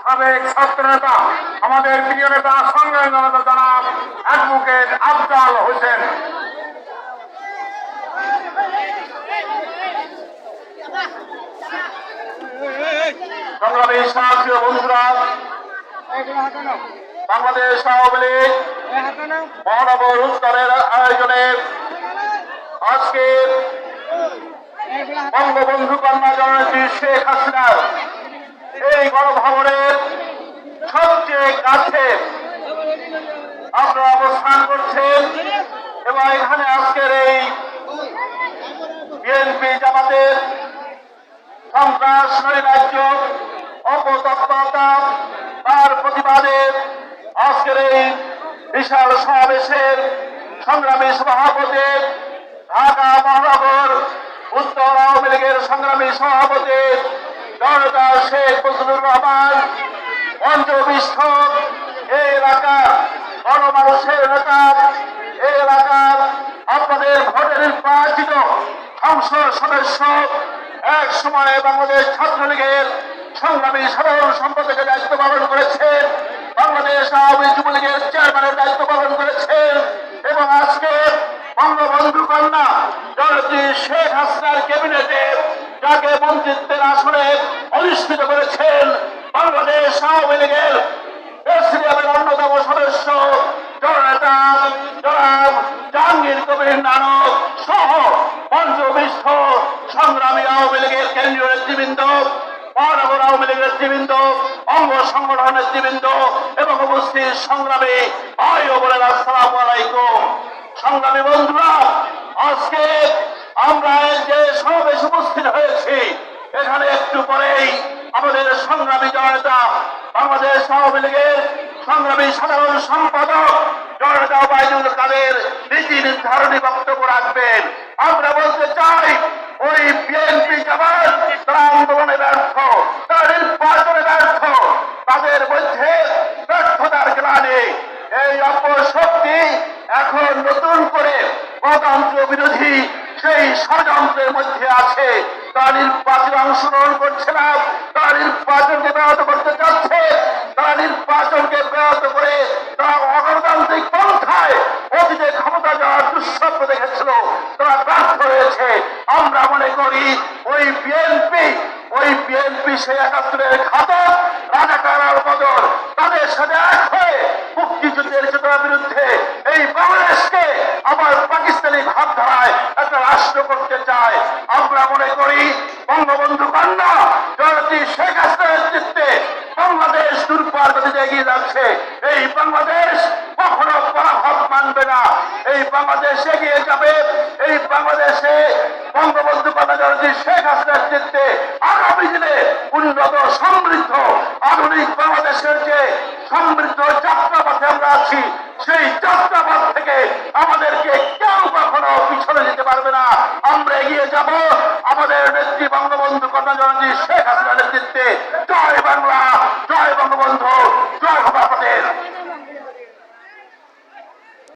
সাবেক ছাত্র নেতা আমাদের প্রিয় নেতা সংগ্রামী জনতা জনাব অ্যাডভোকেট আফজাল হোসেন। সংগ্রামী সাথী বন্ধুরা, বাংলাদেশ আওয়ামী লীগ মহানগর উত্তরের আয়োজনে আজকে বঙ্গবন্ধু কন্যা জননেত্রী শেখ হাসিনার এই গণভবনের সবচেয়ে কাছে আপনারা অবস্থান করছেন এবং এখানে আজকের এই বিএনপি জামাতের সন্ত্রাস নৈরাজ্য অপতৎপরতা তার প্রতিবাদে আজকের এই বিশাল সমাবেশের সংগ্রামী সভাপতি ঢাকা মহানগর উত্তর আওয়ামী লীগের সংগ্রামী সভাপতি জনতা শেখ মুজিবুর রহমান, পঞ্চবিষ্ঠ এই এলাকার গণমানুষের নেতা, এই এলাকার আপনাদের ভোটে নির্বাচিত সংসদ সদস্য, এক সময়ে বাংলাদেশ ছাত্রলীগের সংগ্রামী সাধারণ সম্পাদকের দায়িত্ব পালন করেছেন, বাংলাদেশ আওয়ামী যুবলীগের চেয়ারম্যানের দায়িত্ব পালন করেছেন এবং আজকে বঙ্গবন্ধু কন্যা জননেত্রী শেখ হাসিনার ক্যাবিনেটে যাকে মন্ত্রিত্বের আসনে অধিষ্ঠিত করেছেন বাংলাদেশ আওয়ামী লীগের প্রেসিডিয়ামের অন্যতম সদস্য জননেতা জনাব জাহাঙ্গীর কবির নানক সহ পঞ্চবিষ্ঠ সংগ্রামী আওয়ামী লীগের কেন্দ্রীয় নেতৃবৃন্দ, মহানগর আওয়ামী লীগের নেতৃবৃন্দ, অঙ্গ সংগঠন নেতৃবৃন্দ এবং উপস্থিত সংগ্রামী ভাই ও বোনেরা, আসসালামু আলাইকুম। সংগ্রামী বন্ধুরা, আজকে আমরা যে সমাবেশ উপস্থিত হয়েছি এখানে একটু পরেই আমাদের সংগ্রামী জননেতা বাংলাদেশ আওয়ামী লীগের সংগ্রামী সাধারণ সম্পাদক জননেতা ওবায়দুল কাদের নীতি নির্ধারণী বক্তব্য রাখবেন। আমরা বলতে চাই ওই বিএনপি জামাত তারা আন্দোলনে ব্যর্থ, তারা নির্বাচনে ব্যর্থ, তাদের মধ্যে ব্যর্থতার গ্লানি, এই অপশক্তি এখন নতুন করে গণতন্ত্র বিরোধী সেই ষড়যন্ত্রের মধ্যে আছে। তারা নির্বাচনে অংশগ্রহণ করছে না, তারা নির্বাচনকে ব্যাহত করতে চাচ্ছে, তারা নির্বাচনকে ব্যাহত করে তারা অগণতান্ত্রিক পন্থায় অতীতে ক্ষমতা যাওয়ার দুঃস্বপ্ন দেখেছিল, তারা ব্যর্থ হয়েছে। আমরা মনে করি ওই বিএনপি সেই ৭১-এর ঘাতক রাজাকার আর বদর তাদের সাথে এক হয়ে মুক্তিযুদ্ধের চেতনার বিরুদ্ধে এই বাংলাদেশকে আবার পাকিস্তানি ভাবধারায় একটা রাষ্ট্র করতে চায়। আমরা মনে করি বঙ্গবন্ধু কন্যা জননেত্রী শেখ হাসিনার নেতৃত্বে বাংলাদেশ দুর্বার গতিতে এগিয়ে যাচ্ছে। এই বাংলাদেশ কখনো পরাভব মানবে না, এই বাংলাদেশ এগিয়ে যাবে। এই বাংলাদেশে বঙ্গবন্ধু কন্যা জননেত্রী শেখ হাসিনার নেতৃত্বে আগামী দিনে উন্নত সমৃদ্ধ আধুনিক বাংলাদেশের যে সমৃদ্ধ যাত্রাপথে আমরা আছি, সেই যাত্রাপথ থেকে আমাদেরকে কেউ কখনো পিছনে যেতে পারবে না। আমরা এগিয়ে যাব আমাদের নেত্রী বঙ্গবন্ধু কন্যা জননেত্রী শেখ হাসিনার নেতৃত্বে। জয় বাংলা, জয় বঙ্গবন্ধু, জয় বাবা পটেল।